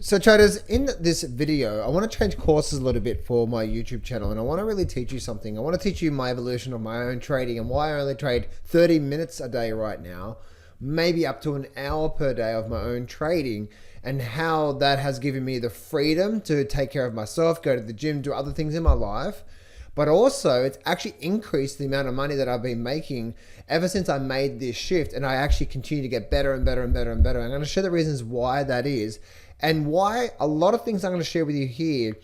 So traders, in this video, I want to change courses a little bit for my YouTube channel, and I want to really teach you something. I want to teach you my evolution of my own trading and why I only trade 30 minutes a day right now, maybe up to an hour per day of my own trading, and how that has given me the freedom to take care of myself, go to the gym, do other things in my life. But also, it's actually increased the amount of money that I've been making ever since I made this shift, and I actually continue to get better and better and better and better. I'm going to share the reasons why that is, and why a lot of things I'm going to share with you here,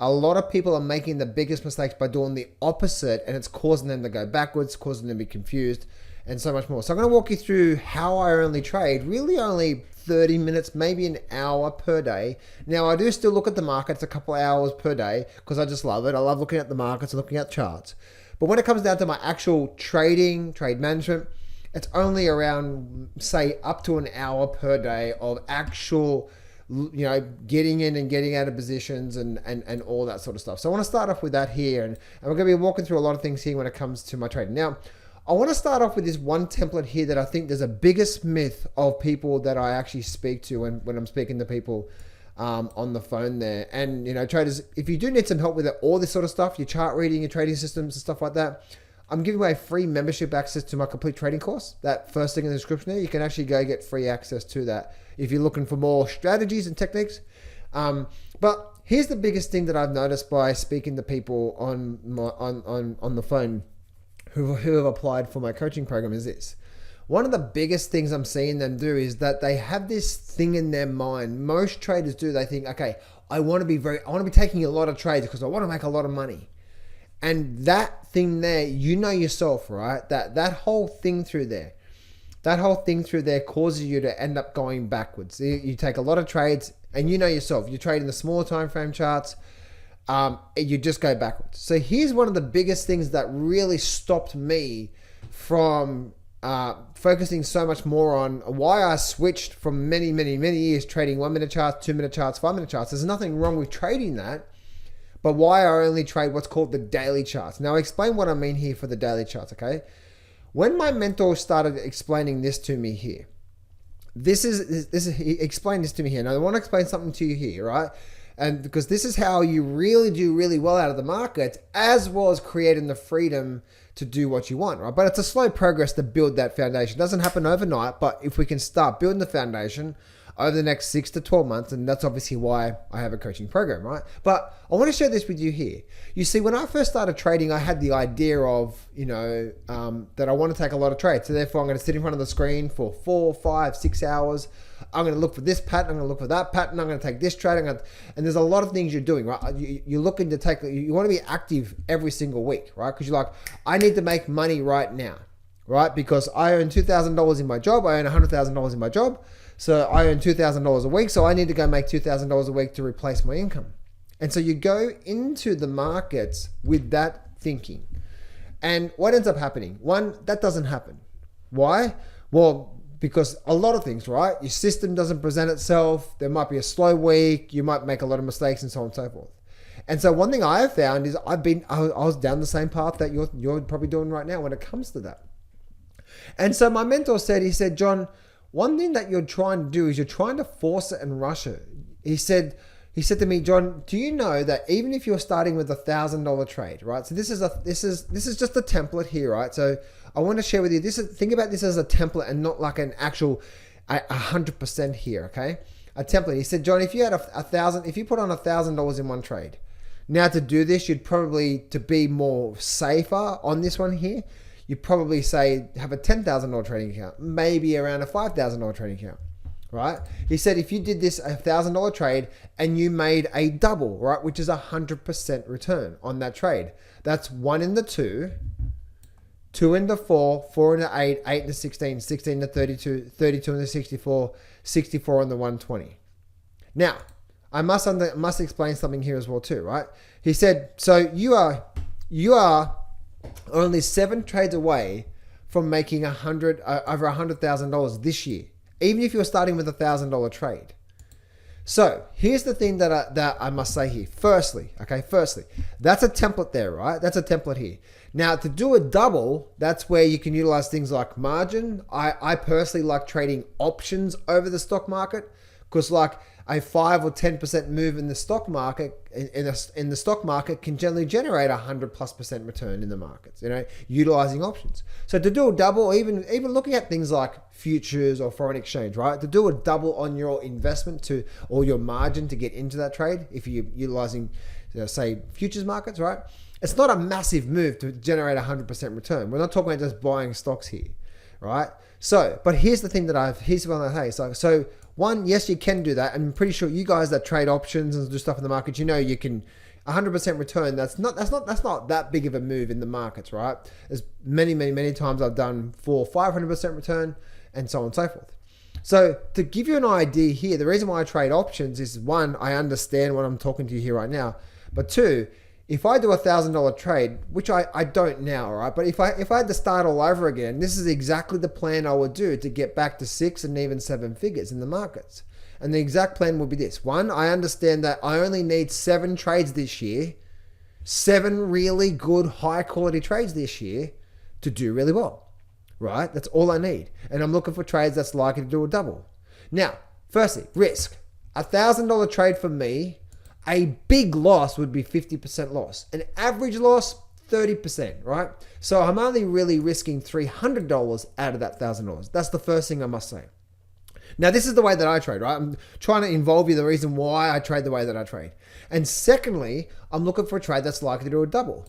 a lot of people are making the biggest mistakes by doing the opposite, and it's causing them to go backwards, causing them to be confused, and so much more. So I'm going to walk you through how I only trade, really only 30 minutes, maybe an hour per day. Now, I do still look at the markets a couple of hours per day because I just love it. I love looking at the markets and looking at charts. But when it comes down to my actual trading, trade management, it's only around, say, up to an hour per day of actual, getting in and getting out of positions and all that sort of stuff. So I want to start off with that here. And we're going to be walking through a lot of things here when it comes to my trading. Now, I want to start off with this one template here that I think there's a biggest myth of people that I actually speak to when I'm speaking to people on the phone there. And, traders, if you do need some help with it, all this sort of stuff, your chart reading, your trading systems and stuff like that, I'm giving away free membership access to my complete trading course. That first thing in the description there, you can actually go get free access to that if you're looking for more strategies and techniques. But here's the biggest thing that I've noticed by speaking to people on the phone who have applied for my coaching program is this. One of the biggest things I'm seeing them do is that they have this thing in their mind. Most traders do. They think, okay, I want to be taking a lot of trades because I want to make a lot of money. And that thing there, yourself, right? That whole thing through there, causes you to end up going backwards. You take a lot of trades, and yourself, you trade in the smaller time frame charts, you just go backwards. So here's one of the biggest things that really stopped me from focusing so much more on why I switched from many years trading 1 minute charts, 2 minute charts, 5 minute charts. There's nothing wrong with trading that, but why I only trade what's called the daily charts. Now, I'll explain what I mean here for the daily charts, okay? When my mentor started explaining this to me here, he explained this to me here. Now, I want to explain something to you here, right? And because this is how you really do really well out of the market, as well as creating the freedom to do what you want, right? But it's a slow progress to build that foundation. It doesn't happen overnight, but if we can start building the foundation over the next 6 to 12 months, and that's obviously why I have a coaching program, right? But I want to share this with you here. You see, when I first started trading, I had the idea of, that I want to take a lot of trades. So therefore, I'm going to sit in front of the screen for 4, 5, 6 hours. I'm going to look for this pattern. I'm going to look for that pattern. I'm going to take this trade. And there's a lot of things you're doing, right? You're looking to you want to be active every single week, right? Because you're like, I need to make money right now, right? Because I earn $2,000 in my job. I earn $100,000 in my job. So I earn $2,000 a week. So I need to go make $2,000 a week to replace my income. And so you go into the markets with that thinking. And what ends up happening? One, that doesn't happen. Why? Well, because a lot of things, right? Your system doesn't present itself. There might be a slow week. You might make a lot of mistakes and so on and so forth. And so one thing I have found is I was down the same path that you're probably doing right now when it comes to that. And so my mentor said, John, one thing that you're trying to do is you're trying to force it and rush it. He said to me, John, do you know that even if you're starting with $1,000 trade, right? So this is just a template here, right? So I want to share with you think about this as a template and not like an actual 100% here, okay? A template. He said, John, if you had if you put on $1,000 in one trade, now to do this, you'd probably, to be more safer on this one here, you'd probably say have a $10,000 trading account, maybe around a $5,000 trading account. Right? He said, if you did this $1,000 trade and you made a double, right, which is 100% return on that trade, that's 1 in the 2, 2 in the 4, 4 in the 8, 8 in the 16, 16 in the 32, 32 in the 64, 64 in the 120. Now, I must explain something here as well too, right? He said, so you are only 7 trades away from making over $100,000 this year, even if you're starting with $1,000 trade. So here's the thing that I must say here. Firstly, that's a template there, right? That's a template here. Now to do a double, that's where you can utilize things like margin. I personally like trading options over the stock market because like a 5 or 10% move in the stock market in the stock market can generally generate 100+% return in the markets, utilizing options. So to do a double, even looking at things like futures or foreign exchange, right? To do a double on your investment or your margin to get into that trade, if you're utilizing, say, futures markets, right? It's not a massive move to generate 100% return. We're not talking about just buying stocks here, right? So, but here's the thing here's what I say. So one, yes, you can do that. I'm pretty sure you guys that trade options and do stuff in the market, you can 100% return. That's not that big of a move in the markets, right? There's many times I've done 500% return and so on and so forth. So to give you an idea here, the reason why I trade options is, one, I understand what I'm talking to you here right now, but two, if I do a $1,000 trade, which I don't now, right? But if I had to start all over again, this is exactly the plan I would do to get back to 6 and even 7 figures in the markets. And the exact plan would be this. One, I understand that I only need 7 trades this year, 7 really good, high quality trades this year to do really well, right? That's all I need. And I'm looking for trades that's likely to do a double. Now, firstly, risk. A $1,000 trade for me, a big loss would be 50% loss. An average loss, 30%, right? So I'm only really risking $300 out of that $1,000. That's the first thing I must say. Now, this is the way that I trade, right? I'm trying to involve you the reason why I trade the way that I trade. And secondly, I'm looking for a trade that's likely to do a double,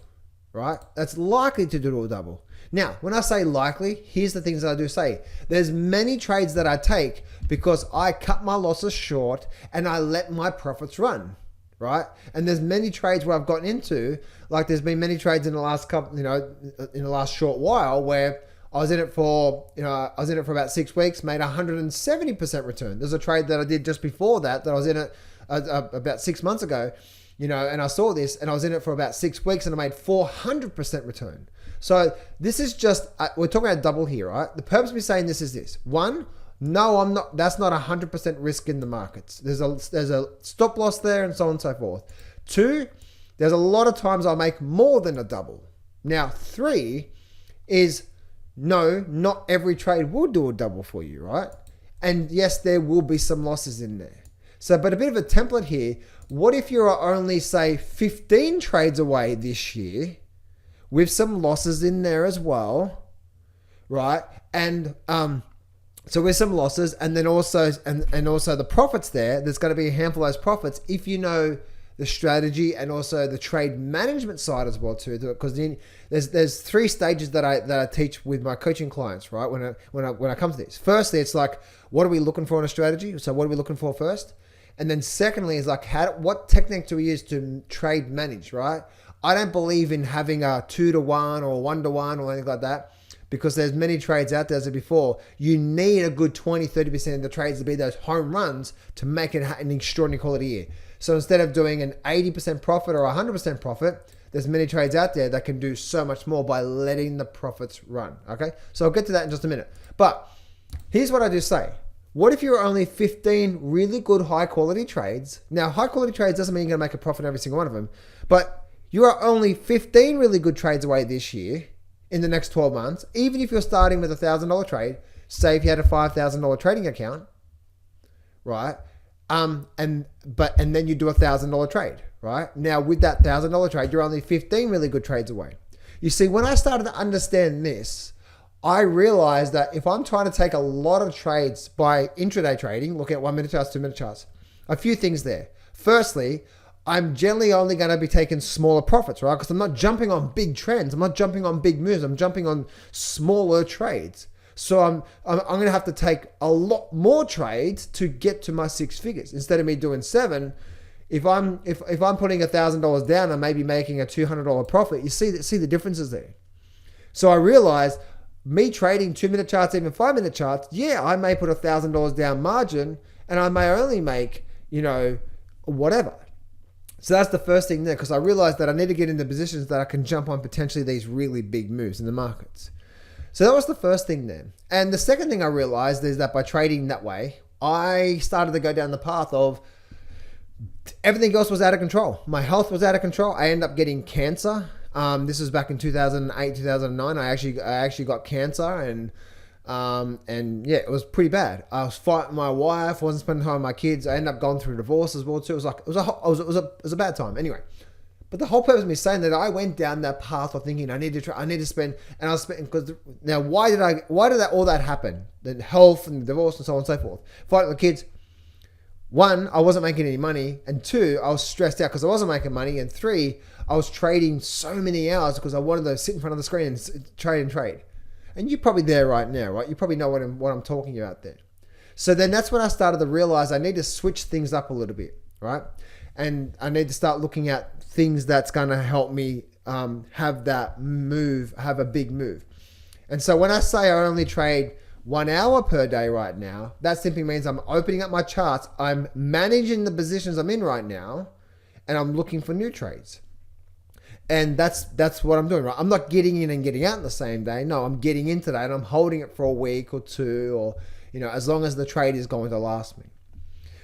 right? That's likely to do a double. Now, when I say likely, here's the things that I do say. There's many trades that I take because I cut my losses short and I let my profits run. Right? And there's many trades where I've gotten into, like there's been many trades in the last couple, in the last short while where I was in it for about 6 weeks, made 170% return. There's a trade that I did just before that I was in it about 6 months ago, and I saw this and I was in it for about 6 weeks and I made 400% return. So this is just, we're talking about double here, right? The purpose of me saying this is this. One, no, I'm not. That's not 100% risk in the markets. There's a stop loss there and so on and so forth. 2, there's a lot of times I'll make more than a double. Now, 3 is no, not every trade will do a double for you, right? And yes, there will be some losses in there. So, but a bit of a template here. What if you're only, say, 15 trades away this year with some losses in there as well, right? And so with some losses, and then also and also the profits there's going to be a handful of those profits if you know the strategy and also the trade management side as well too. Because there's 3 stages that I teach with my coaching clients, right? When I come to this, firstly, it's like, what are we looking for in a strategy? So what are we looking for first? And then secondly is like, what technique do we use to trade manage, right? I don't believe in having a 2-to-1 or 1-to-1 or anything like that. Because there's many trades out there, as I said before, you need a good 20-30% of the trades to be those home runs to make it an extraordinary quality year. So instead of doing an 80% profit or 100% profit, there's many trades out there that can do so much more by letting the profits run, okay? So I'll get to that in just a minute. But here's what I do say. What if you're only 15 really good high quality trades? Now, high quality trades doesn't mean you're gonna make a profit on every single one of them, but you are only 15 really good trades away this year in the next 12 months, even if you're starting with a $1,000 trade, say if you had a $5,000 trading account, right? And then you do a $1,000 trade, right? Now with that $1,000 trade, you're only 15 really good trades away. You see, when I started to understand this, I realized that if I'm trying to take a lot of trades by intraday trading, look at 1 minute charts, 2 minute charts, a few things there. Firstly, I'm generally only going to be taking smaller profits, right? Because I'm not jumping on big trends. I'm not jumping on big moves. I'm jumping on smaller trades. So I'm going to have to take a lot more trades to get to my 6 figures. Instead of me doing 7, if I'm putting $1,000 down, I may be making a $200 profit. You see the differences there. So I realized me trading 2 minute charts, even 5 minute charts, yeah, I may put $1,000 down margin and I may only make, whatever. So that's the first thing there, because I realized that I need to get into positions that I can jump on potentially these really big moves in the markets. So that was the first thing then. And the second thing I realized is that by trading that way, I started to go down the path of everything else was out of control. My health was out of control. I ended up getting cancer. This was back in 2008, 2009. I actually got cancer, and And yeah, it was pretty bad. I was fighting my wife, wasn't spending time with my kids. I ended up going through a divorce as well too. It was a bad time. Anyway, but the whole purpose of me saying that, I went down that path of thinking I need to spend, and I was spending, because now why did all that happen? The health and the divorce and so on and so forth. Fighting the kids. One, I wasn't making any money, and two, I was stressed out because I wasn't making money, and three, I was trading so many hours because I wanted to sit in front of the screen and trade. And you're probably there right now, right? You probably know what I'm talking about there. So then that's when I started to realize I need to switch things up a little bit, right? And I need to start looking at things that's going to help me have a big move. And so when I say I only trade 1 hour per day right now, that simply means I'm opening up my charts, I'm managing the positions I'm in right now, and I'm looking for new trades. And that's what I'm doing, right? I'm not getting in and getting out in the same day. No, I'm getting in today and I'm holding it for a week or two, or, as long as the trade is going to last me,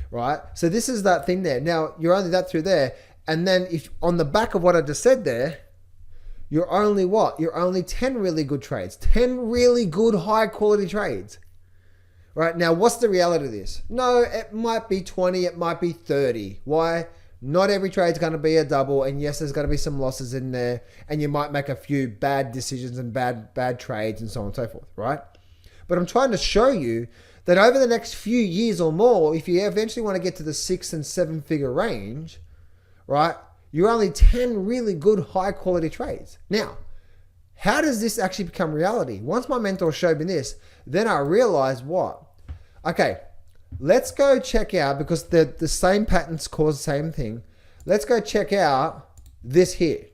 right? So this is that thing there. Now, you're only that through there. And then if on the back of what I just said there, you're only what? You're only 10 really good trades, 10 really good high quality trades, right? Now, what's the reality of this? No, it might be 20, it might be 30. Why? Not every trade's going to be a double, and yes, there's going to be some losses in there, and you might make a few bad decisions and bad trades and so on and so forth, right? But I'm trying to show you that over the next few years or more, if you eventually want to get to the 6 and 7 figure range, right, you're only 10 really good high quality trades. Now, how does this actually become reality? Once my mentor showed me this, then I realized what? Okay, let's go check out, because the same patterns cause the same thing. Let's go check out this here.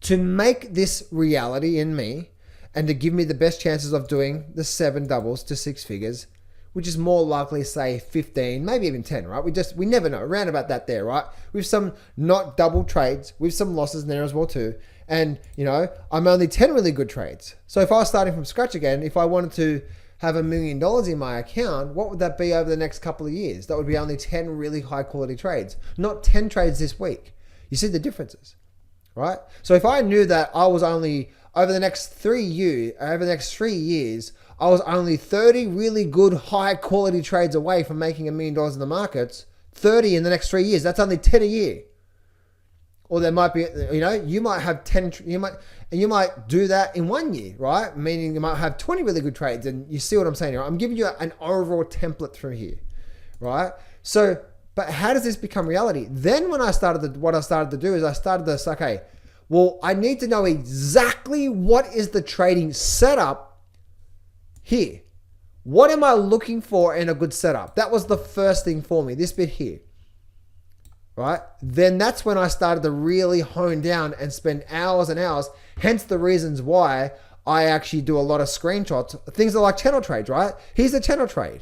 To make this reality in me and to give me the best chances of doing the 7 doubles to 6 figures, which is more likely, say 15, maybe even 10, right? We never know, around about that there, right? With some not double trades, with some losses in there as well too. And, I'm only 10 really good trades. So if I was starting from scratch again, if I wanted to have $1 million in my account, what would that be over the next couple of years? That would be only 10 really high quality trades, not 10 trades this week. You see the differences, right? So if I knew that I was only, over the next 3 years, I was only 30 really good high quality trades away from making $1 million in the markets, 30 in the next 3 years, that's only 10 a year. Or there might be, you might have 10, you might do that in 1 year, right? Meaning you might have 20 really good trades, and you see what I'm saying here. I'm giving you an overall template through here, right? So, but how does this become reality? Then when what I started to do is I started to say, okay, well, I need to know exactly what is the trading setup here. What am I looking for in a good setup? That was the first thing for me, this bit here. Right? Then that's when I started to really hone down and spend hours and hours. Hence the reasons why I actually do a lot of screenshots. Things are like channel trades, right? Here's a channel trade.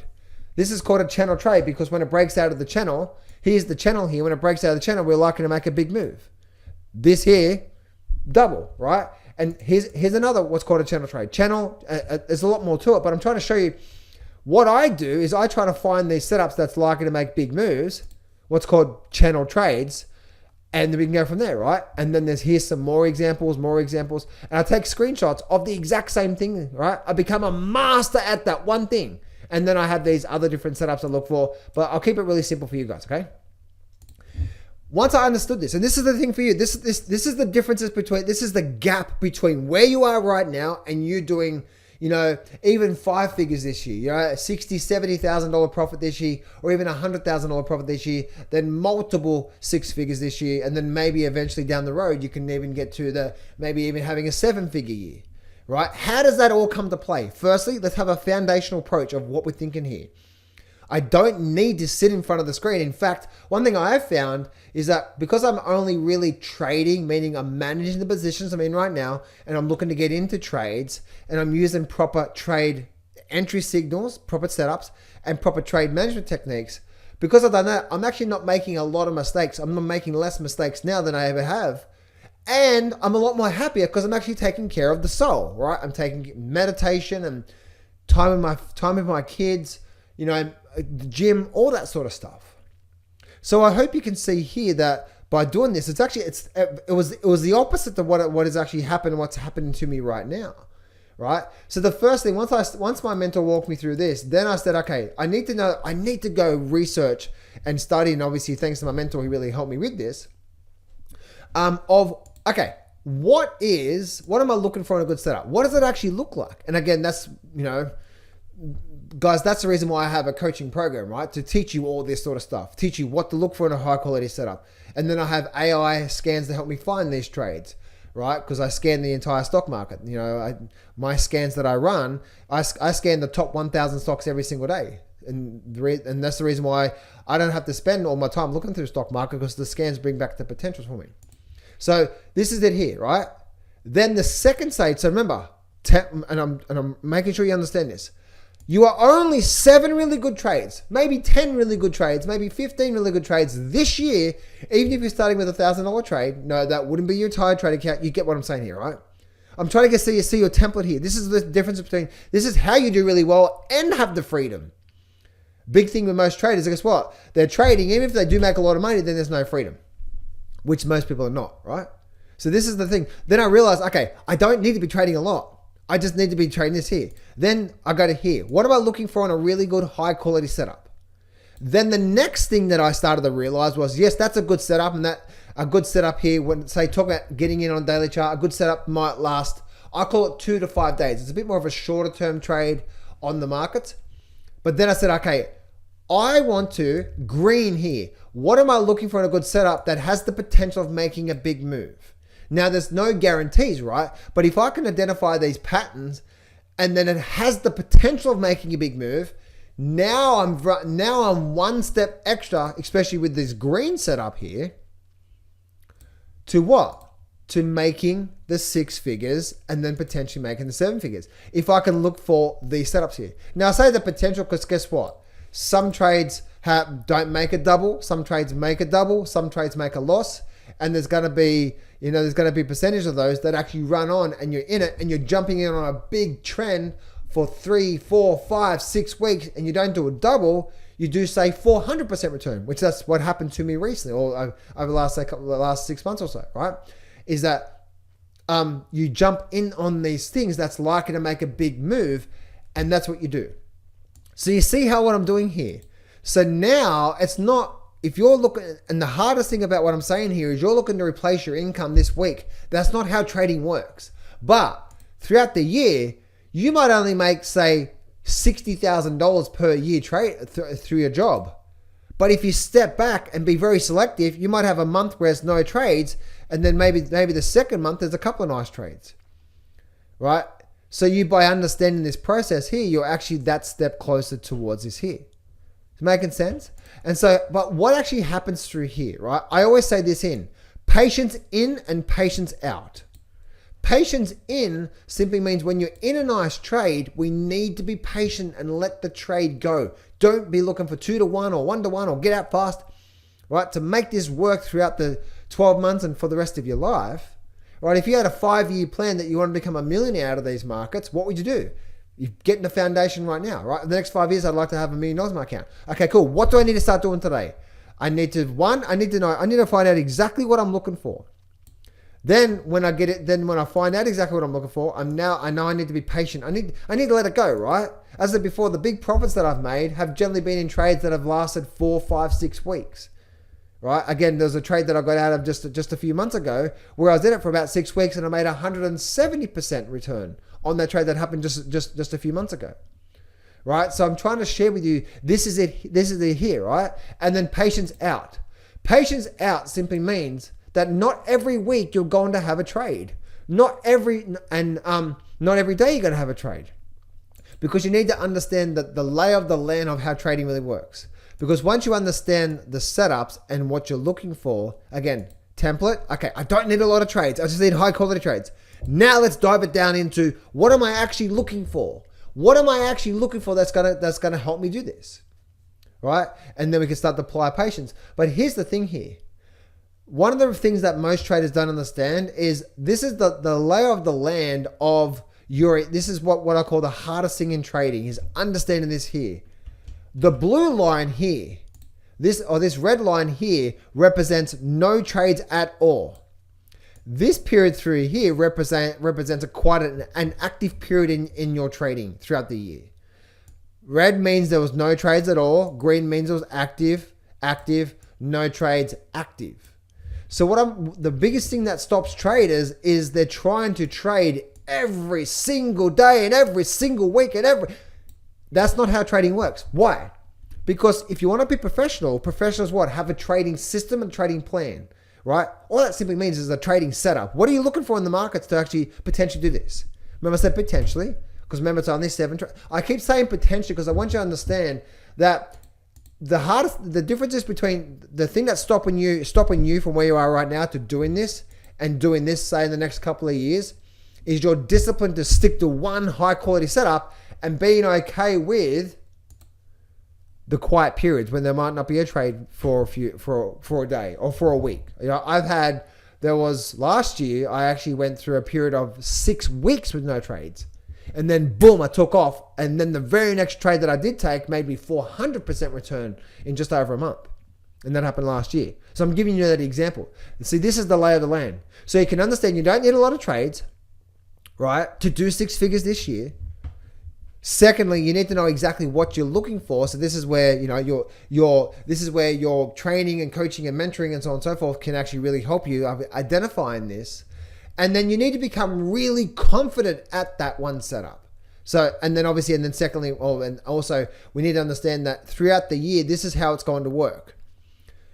This is called a channel trade because when it breaks out of the channel, here's the channel here. When it breaks out of the channel, we're likely to make a big move. This here, double, right? And here's another what's called a channel trade. There's a lot more to it, but I'm trying to show you what I do is I try to find these setups that's likely to make big moves, what's called channel trades, and then we can go from there, right? And then here's some more examples, and I take screenshots of the exact same thing, right? I become a master at that one thing, and then I have these other different setups I look for, but I'll keep it really simple for you guys, okay? Once I understood this, and this is the thing for you, this is the differences between, this is the gap between where you are right now and you doing, even 5 figures this year, $60,000, $70,000 profit this year, or even $100,000 profit this year, then multiple 6 figures this year, and then maybe eventually down the road, you can even get to maybe even having a 7-figure year, right? How does that all come to play? Firstly, let's have a foundational approach of what we're thinking here. I don't need to sit in front of the screen. In fact, one thing I have found is that because I'm only really trading, meaning I'm managing the positions I'm in right now, and I'm looking to get into trades, and I'm using proper trade entry signals, proper setups, and proper trade management techniques, because I've done that, I'm actually not making a lot of mistakes. I'm making less mistakes now than I ever have. And I'm a lot more happier because I'm actually taking care of the soul, right? I'm taking meditation and time with my kids, the gym, all that sort of stuff. So I hope you can see here that by doing this, it was the opposite of what is actually happening, what's happening to me right now, right? So the first thing, once my mentor walked me through this, then I said, okay, I need to go research and study, and obviously thanks to my mentor, he really helped me with this. Okay, what am I looking for in a good setup? What does it actually look like? And again, that's, guys, that's the reason why I have a coaching program, right? To teach you all this sort of stuff, teach you what to look for in a high quality setup. And then I have AI scans to help me find these trades, right? Because I scan the entire stock market. My scans that I run, I scan the top 1,000 stocks every single day. And that's the reason why I don't have to spend all my time looking through the stock market, because the scans bring back the potentials for me. So this is it here, right? Then the second stage, so remember, and I'm making sure you understand this. You are only 7 really good trades, maybe 10 really good trades, maybe 15 really good trades this year, even if you're starting with $1,000 trade. No, that wouldn't be your entire trade account. You get what I'm saying here, right? I'm trying to see your template here. This is the difference between, this is how you do really well and have the freedom. Big thing with most traders, guess what? They're trading, even if they do make a lot of money, then there's no freedom, which most people are not, right? So this is the thing. Then I realized, okay, I don't need to be trading a lot. I just need to be trading this here. Then I go to here. What am I looking for in a really good high quality setup? Then the next thing that I started to realize was, yes, that's a good setup, and that a good setup here, when say talk about getting in on a daily chart, a good setup might last, I call it 2 to 5 days. It's a bit more of a shorter term trade on the market. But then I said, okay, I want to green here. What am I looking for in a good setup that has the potential of making a big move? Now, there's no guarantees, right? But if I can identify these patterns and then it has the potential of making a big move, now I'm one step extra, especially with this green setup here, to what? To making the 6 figures and then potentially making the 7 figures. If I can look for these setups here. Now, I say the potential because guess what? Some trades don't make a double. Some trades make a double. Some trades make a loss. And there's going to be, a percentage of those that actually run on and you're in it and you're jumping in on a big trend for 3, 4, 5, 6 weeks and you don't do a double, you do say 400% return, which that's what happened to me recently or over the last 6 months or so, right? Is that you jump in on these things that's likely to make a big move, and that's what you do. So you see what I'm doing here? So now it's not, if you're looking, and the hardest thing about what I'm saying here is you're looking to replace your income this week. That's not how trading works. But throughout the year, you might only make, say, $60,000 per year trade through your job. But if you step back and be very selective, you might have a month where there's no trades, and then maybe the second month there's a couple of nice trades, right? So you, by understanding this process here, you're actually that step closer towards this here. Is it making sense? And so, but what actually happens through here, right? I always say this patience in and patience out. Patience in simply means when you're in a nice trade, we need to be patient and let the trade go. Don't be looking for 2 to 1 or 1 to 1 or get out fast, right? To make this work throughout the 12 months and for the rest of your life, right? If you had a 5-year plan that you want to become a millionaire out of these markets, what would you do? You get in the foundation right now, right? In the next 5 years, I'd like to have $1 million in my account. Okay, cool. What do I need to start doing today? I need to find out exactly what I'm looking for. Then when I find out exactly what I'm looking for, I know I need to be patient. I need to let it go, right? As I said before, the big profits that I've made have generally been in trades that have lasted 4, 5, 6 weeks, right? Again, there's a trade that I got out of just a few months ago where I was in it for about 6 weeks and I made 170% return on that trade that happened just a few months ago, right? So I'm trying to share with you, this is it here, right? And then patience out. Patience out simply means that not every week you're going to have a trade. Not every day you're going to have a trade. Because you need to understand the lay of the land of how trading really works. Because once you understand the setups and what you're looking for, again, template, okay, I don't need a lot of trades. I just need high quality trades. Now let's dive it down into what am I actually looking for? What am I actually looking for that's gonna help me do this? Right? And then we can start to apply patience. But here's the thing here. One of the things that most traders don't understand is this is the lay of the land of this is what I call the hardest thing in trading, is understanding this here. The blue line here, this red line here represents no trades at all. This period through here represents quite an active period in your trading throughout the year. Red means there was no trades at all. Green means it was active, no trades, active. So the biggest thing that stops traders is they're trying to trade every single day and every single week that's not how trading works. Why? Because if you want to be professionals what? Have a trading system and trading plan, right? All that simply means is a trading setup. What are you looking for in the markets to actually potentially do this? Remember I said potentially, because remember it's only 7 trades. I keep saying potentially because I want you to understand that the difference is between the thing that's stopping you from where you are right now to doing this and doing this, say in the next couple of years, is your discipline to stick to one high quality setup and being okay with the quiet periods when there might not be a trade for a day or for a week. You know, there was last year, I actually went through a period of 6 weeks with no trades. And then boom, I took off. And then the very next trade that I did take made me 400% return in just over a month. And that happened last year. So I'm giving you that example. See, this is the lay of the land. So you can understand you don't need a lot of trades, right, to do 6 figures this year. Secondly, you need to know exactly what you're looking for. So this is where, you know, this is where your training and coaching and mentoring and so on and so forth can actually really help you identifying this. And then you need to become really confident at that one setup. So, and then secondly, and also we need to understand that throughout the year, this is how it's going to work,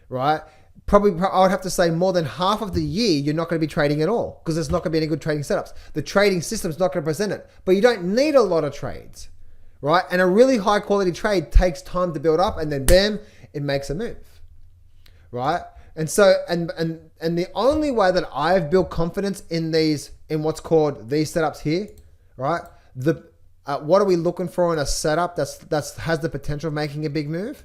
right? Probably, I would have to say more than half of the year, you're not going to be trading at all because there's not going to be any good trading setups. The trading system's not going to present it, but you don't need a lot of trades, right? And a really high quality trade takes time to build up and then bam, it makes a move, right? And so, and the only way that I've built confidence in what's called these setups here, right? What are we looking for in a setup that's has the potential of making a big move?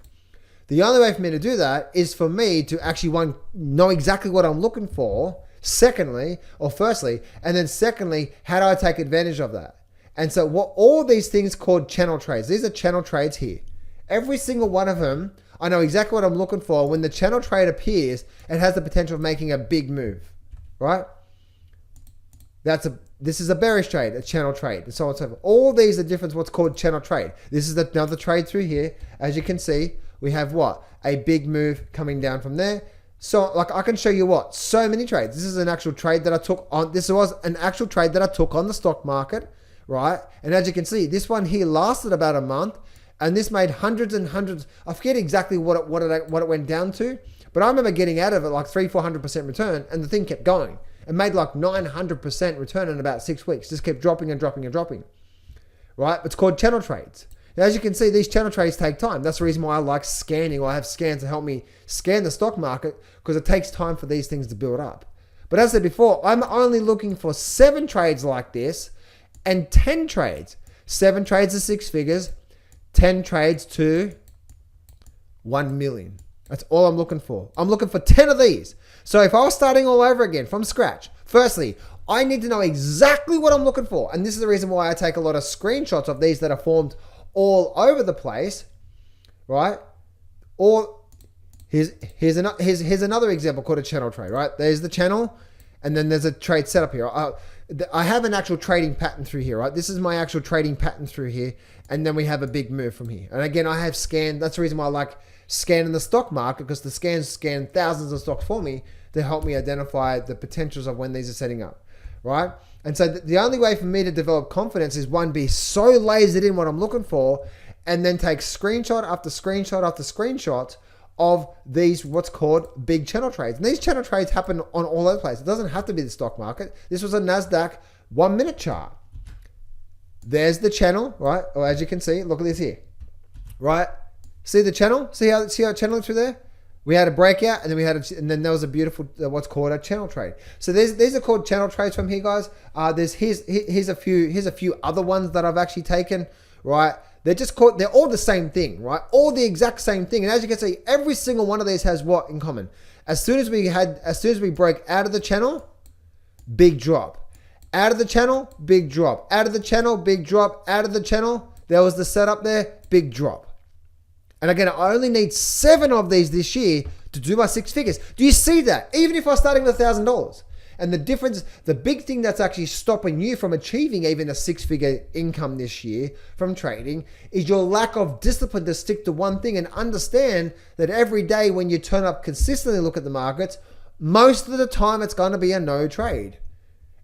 The only way for me to do that is for me to actually know exactly what I'm looking for. Firstly, and then secondly, how do I take advantage of that? And so what all these things called channel trades, these are channel trades here. Every single one of them, I know exactly what I'm looking for. When the channel trade appears, it has the potential of making a big move, right? This is a bearish trade, a channel trade, and so on and so forth. All these are different, what's called channel trade. This is another trade through here. As you can see, we have what? A big move coming down from there. So like I can show you so many trades. This is an actual trade that I took on. This was an actual trade that I took on the stock market, right? And as you can see, this one here lasted about a month. And this made hundreds and hundreds. I forget exactly what it went down to, but I remember getting out of it like 300-400% return, and the thing kept going. It made like 900% return in about 6 weeks. Just kept dropping and dropping and dropping. Right? It's called channel trades. Now, as you can see, these channel trades take time. That's the reason why I like scanning, or I have scans to help me scan the stock market, because it takes time for these things to build up. But as I said before, I'm only looking for 7 trades like this and 10 trades. 7 trades to 6 figures. 10 trades to 1 million. That's all I'm looking for. I'm looking for 10 of these. So if I was starting all over again from scratch, firstly, I need to know exactly what I'm looking for. And this is the reason why I take a lot of screenshots of these that are formed all over the place, right? Or here's another example called a channel trade, right? There's the channel, and then there's a trade setup here. I have an actual trading pattern through here, right? This is my actual trading pattern through here. And then we have a big move from here. And again, I have scanned. That's the reason why I like scanning the stock market, because the scans scan thousands of stocks for me to help me identify the potentials of when these are setting up, right? And so the only way for me to develop confidence is, one, be so lasered in what I'm looking for, and then take screenshot after screenshot after screenshot of these what's called big channel trades. And these channel trades happen on all over the place. It doesn't have to be the stock market. This was a NASDAQ 1 minute chart. There's the channel, right? Or as you can see, look at this here, right? See the channel? See how it's channeling through there? We had a breakout, and then there was a beautiful what's called a channel trade. So these are called channel trades from here, guys. Here's a few other ones that I've actually taken, right? They're all the same thing, right? All the exact same thing. And as you can see, every single one of these has what in common? As soon as we break out of the channel, big drop. Out of the channel, big drop. Out of the channel, big drop. Out of the channel, there was the setup there, big drop. And again, I only need 7 of these this year to do my 6 figures. Do you see that? Even if I was starting with $1,000. And the difference, the big thing that's actually stopping you from achieving even a 6-figure income this year from trading is your lack of discipline to stick to one thing and understand that every day when you turn up consistently look at the markets, most of the time it's going to be a no trade.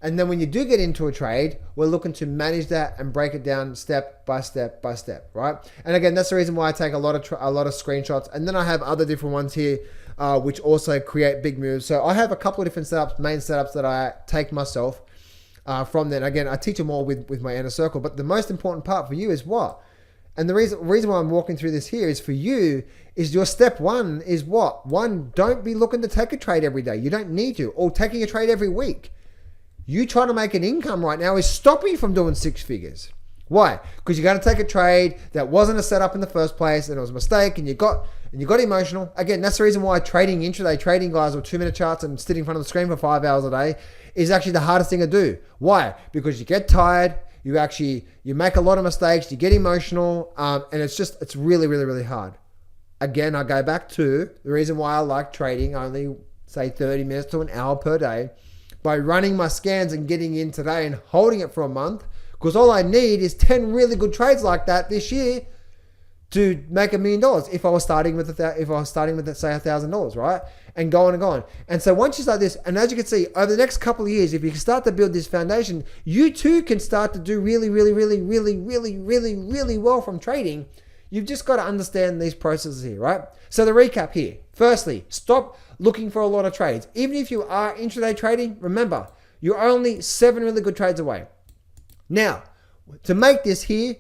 And then when you do get into a trade, we're looking to manage that and break it down step by step by step, right? And again, that's the reason why I take a lot of screenshots. And then I have other different ones here, which also create big moves. So I have a couple of different setups, main setups that I take myself from then. Again, I teach them all with my inner circle. But the most important part for you is what? And the reason why I'm walking through this here is for you is your step one is what? One, don't be looking to take a trade every day. You don't need to. Or taking a trade every week. You trying to make an income right now is stopping you from doing 6 figures. Why? Because you're going to take a trade that wasn't a setup in the first place and it was a mistake and you got emotional. Again, that's the reason why intraday trading guys with 2-minute charts and sitting in front of the screen for 5 hours a day is actually the hardest thing to do. Why? Because you get tired, you make a lot of mistakes, you get emotional, and it's really, really, really hard. Again, I go back to the reason why I like trading only, say, 30 minutes to an hour per day. By running my scans and getting in today and holding it for a month, because all I need is 10 really good trades like that this year to make $1 million. If I was starting with say $1,000, right? And go on and go on. And so once you start this, and as you can see, over the next couple of years, if you can start to build this foundation, you too can start to do really, really, really, really, really, really, really well from trading. You've just got to understand these processes here, right? So the recap here. Firstly, stop looking for a lot of trades. Even if you are intraday trading, remember, you're only 7 really good trades away. Now, to make this here,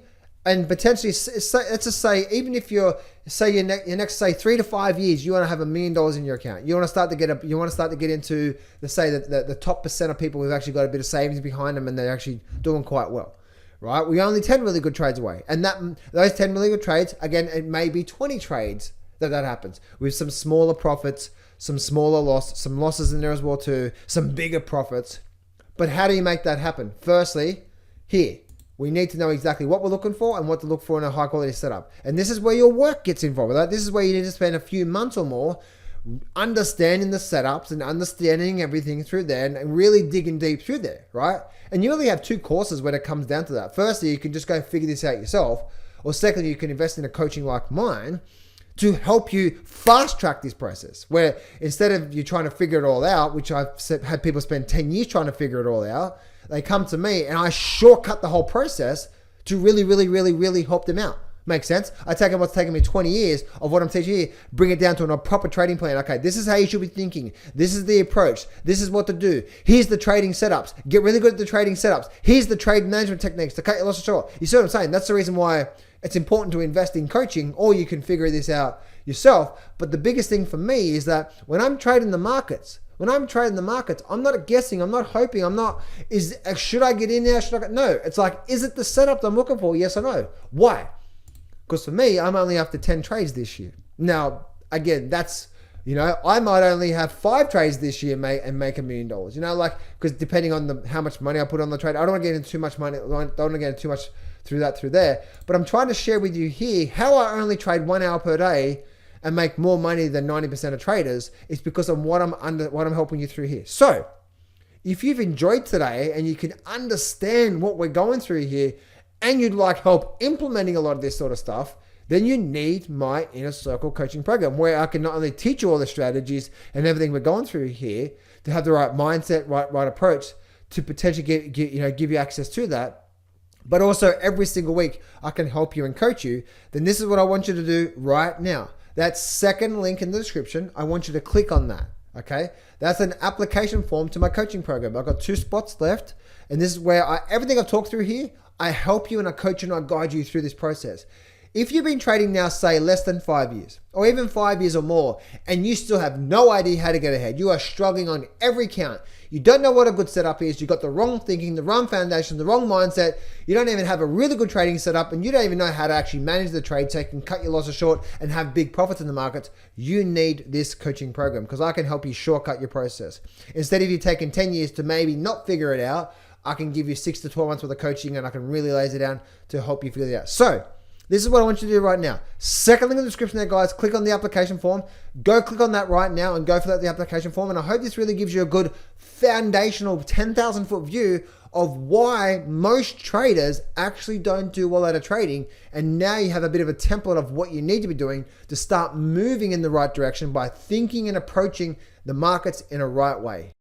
and potentially, let's just say, even if your next 3 to 5 years, you want to have $1 million in your account. You want to start to get into, let's say, the top % of people who've actually got a bit of savings behind them and they're actually doing quite well. Right? We're only 10 really good trades away. And those 10 really good trades, again, it may be 20 trades that happens with some smaller profits, some smaller loss, some losses in there as well too, some bigger profits. But how do you make that happen? Firstly, here, we need to know exactly what we're looking for and what to look for in a high quality setup. And this is where your work gets involved. Right? This is where you need to spend a few months or more understanding the setups and understanding everything through there and really digging deep through there, right? And you only have 2 courses when it comes down to that. Firstly, you can just go figure this out yourself. Or secondly, you can invest in a coaching like mine to help you fast track this process, where instead of you trying to figure it all out, which I've had people spend 10 years trying to figure it all out, they come to me and I shortcut the whole process to really, really, really, really help them out. Makes sense? I take what's taken me 20 years of what I'm teaching here, bring it down to a proper trading plan. Okay, this is how you should be thinking. This is the approach. This is what to do. Here's the trading setups. Get really good at the trading setups. Here's the trade management techniques to cut your losses short. You see what I'm saying? That's the reason why it's important to invest in coaching, or you can figure this out yourself. But the biggest thing for me is that when I'm trading the markets, I'm not guessing, I'm not hoping, should I get in there? No, it's like, is it the setup that I'm looking for? Yes or no? Why? Because for me, I'm only after 10 trades this year. Now, again, that's, I might only have 5 trades this year and make $1 million. Because depending on how much money I put on the trade, I don't want to get into too much money. I don't want to get into too much through there. But I'm trying to share with you here how I only trade 1 hour per day and make more money than 90% of traders is because of what I'm helping you through here. So, if you've enjoyed today and you can understand what we're going through here, and you'd like help implementing a lot of this sort of stuff, then you need my Inner Circle coaching program, where I can not only teach you all the strategies and everything we're going through here to have the right mindset, right approach to potentially give you access to that, but also every single week I can help you and coach you. Then this is what I want you to do right now. That second link in the description, I want you to click on that. Okay, that's an application form to my coaching program. I've got 2 spots left, and this is where everything I've talked through here, I help you and I coach you and I guide you through this process. If you've been trading now, say less than 5 years, or even 5 years or more, and you still have no idea how to get ahead, you are struggling on every count. You don't know what a good setup is. You've got the wrong thinking, the wrong foundation, the wrong mindset. You don't even have a really good trading setup, and you don't even know how to actually manage the trade so you can cut your losses short and have big profits in the markets. You need this coaching program because I can help you shortcut your process. Instead of you taking 10 years to maybe not figure it out, I can give you 6 to 12 months worth of coaching and I can really laser down to help you figure it out. So This is what I want you to do right now. Second link in the description there, guys. Click on the application form. Go click on that right now and go fill out the application form. And I hope this really gives you a good foundational 10,000 foot view of why most traders actually don't do well out of trading. And now you have a bit of a template of what you need to be doing to start moving in the right direction by thinking and approaching the markets in a right way.